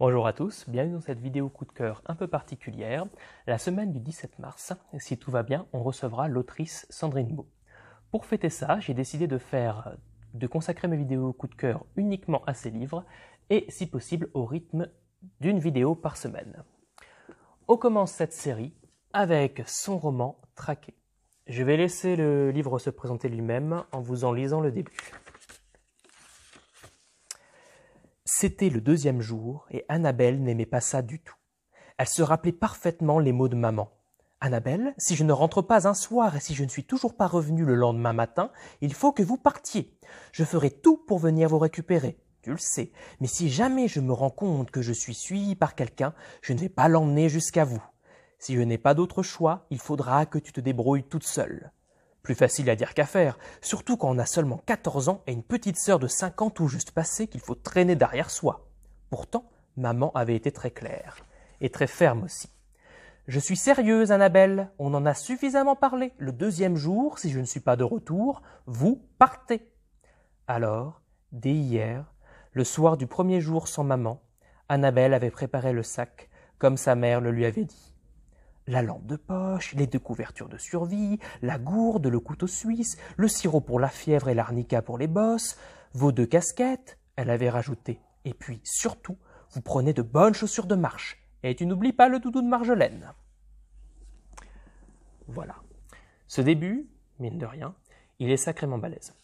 Bonjour à tous, bienvenue dans cette vidéo coup de cœur un peu particulière. La semaine du 17 mars, si tout va bien, on recevra l'autrice Sandrine Beau. Pour fêter ça, j'ai décidé de consacrer mes vidéos coup de cœur uniquement à ces livres et, si possible, au rythme d'une vidéo par semaine. On commence cette série avec son roman Traqué. Je vais laisser le livre se présenter lui-même en vous en lisant le début. C'était le deuxième jour et Annabelle n'aimait pas ça du tout. Elle se rappelait parfaitement les mots de maman. « Annabelle, si je ne rentre pas un soir et si je ne suis toujours pas revenue le lendemain matin, il faut que vous partiez. Je ferai tout pour venir vous récupérer. Tu le sais, mais si jamais je me rends compte que je suis suivie par quelqu'un, je ne vais pas l'emmener jusqu'à vous. Si je n'ai pas d'autre choix, il faudra que tu te débrouilles toute seule. » Plus facile à dire qu'à faire, surtout quand on a seulement 14 ans et une petite sœur de 5 ans tout juste passée qu'il faut traîner derrière soi. Pourtant, maman avait été très claire, et très ferme aussi. « Je suis sérieuse, Annabelle, on en a suffisamment parlé. Le deuxième jour, si je ne suis pas de retour, vous partez. » Alors, dès hier, le soir du premier jour sans maman, Annabelle avait préparé le sac, comme sa mère le lui avait dit. La lampe de poche, les 2 couvertures de survie, la gourde, le couteau suisse, le sirop pour la fièvre et l'arnica pour les bosses, vos 2 casquettes, elle avait rajouté. Et puis, surtout, vous prenez de bonnes chaussures de marche. Et tu n'oublies pas le doudou de Marjolaine. Voilà. Ce début, mine de rien, il est sacrément balèze.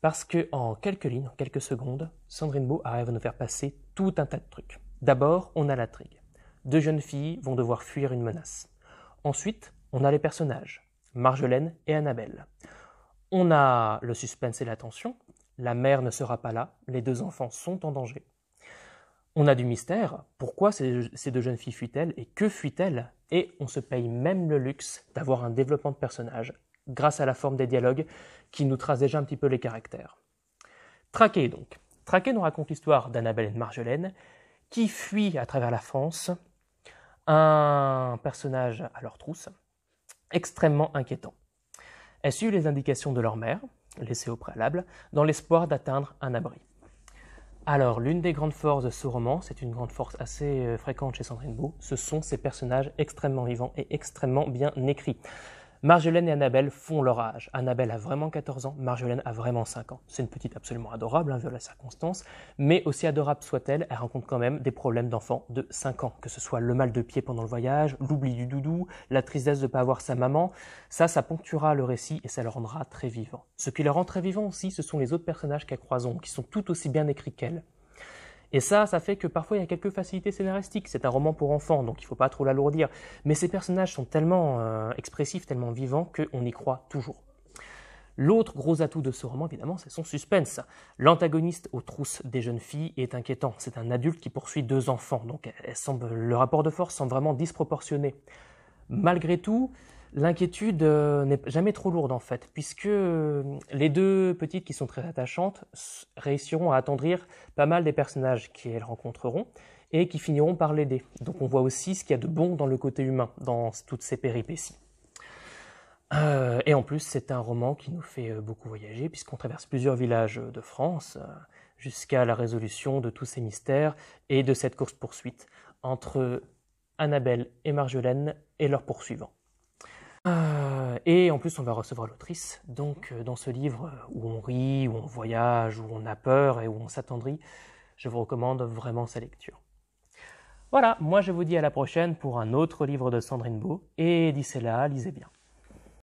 Parce que en quelques lignes, en quelques secondes, Sandrine Beau arrive à nous faire passer tout un tas de trucs. D'abord, on a l'intrigue. 2 jeunes filles vont devoir fuir une menace. Ensuite, on a les personnages, Marjolaine et Annabelle. On a le suspense et la tension. La mère ne sera pas là, les 2 enfants sont en danger. On a du mystère, pourquoi ces 2 jeunes filles fuient-elles et que fuient-elles? Et on se paye même le luxe d'avoir un développement de personnages grâce à la forme des dialogues qui nous tracent déjà un petit peu les caractères. Traqué donc. Traqué nous raconte l'histoire d'Annabelle et de Marjolaine qui fuient à travers la France un personnage à leur trousse, extrêmement inquiétant. Elles suivent les indications de leur mère, laissées au préalable, dans l'espoir d'atteindre un abri. Alors, l'une des grandes forces de ce roman, c'est une grande force assez fréquente chez Sandrine Beau, ce sont ces personnages extrêmement vivants et extrêmement bien écrits. Marjolaine et Annabelle font leur âge. Annabelle a vraiment 14 ans, Marjolaine a vraiment 5 ans. C'est une petite absolument adorable, vu la circonstance, mais aussi adorable soit-elle, elle rencontre quand même des problèmes d'enfants de 5 ans, que ce soit le mal de pied pendant le voyage, l'oubli du doudou, la tristesse de ne pas avoir sa maman. Ça ponctuera le récit et ça le rendra très vivant. Ce qui le rend très vivant aussi, ce sont les autres personnages qu'elles croisent, qui sont tout aussi bien écrits qu'elle. Et ça fait que parfois il y a quelques facilités scénaristiques. C'est un roman pour enfants, donc il ne faut pas trop l'alourdir. Mais ces personnages sont tellement expressifs, tellement vivants, qu'on y croit toujours. L'autre gros atout de ce roman, évidemment, c'est son suspense. L'antagoniste aux trousses des jeunes filles est inquiétant. C'est un adulte qui poursuit 2 enfants, donc le rapport de force semble vraiment disproportionné. Malgré tout, l'inquiétude n'est jamais trop lourde en fait, puisque les 2 petites qui sont très attachantes réussiront à attendrir pas mal des personnages qu'elles rencontreront et qui finiront par l'aider. Donc on voit aussi ce qu'il y a de bon dans le côté humain, dans toutes ces péripéties. Et en plus, c'est un roman qui nous fait beaucoup voyager, puisqu'on traverse plusieurs villages de France, jusqu'à la résolution de tous ces mystères et de cette course-poursuite entre Annabelle et Marjolaine et leurs poursuivants. Et en plus, on va recevoir l'autrice. Donc, dans ce livre où on rit, où on voyage, où on a peur et où on s'attendrit, je vous recommande vraiment sa lecture. Voilà, moi je vous dis à la prochaine pour un autre livre de Sandrine Beau. Et d'ici là, lisez bien.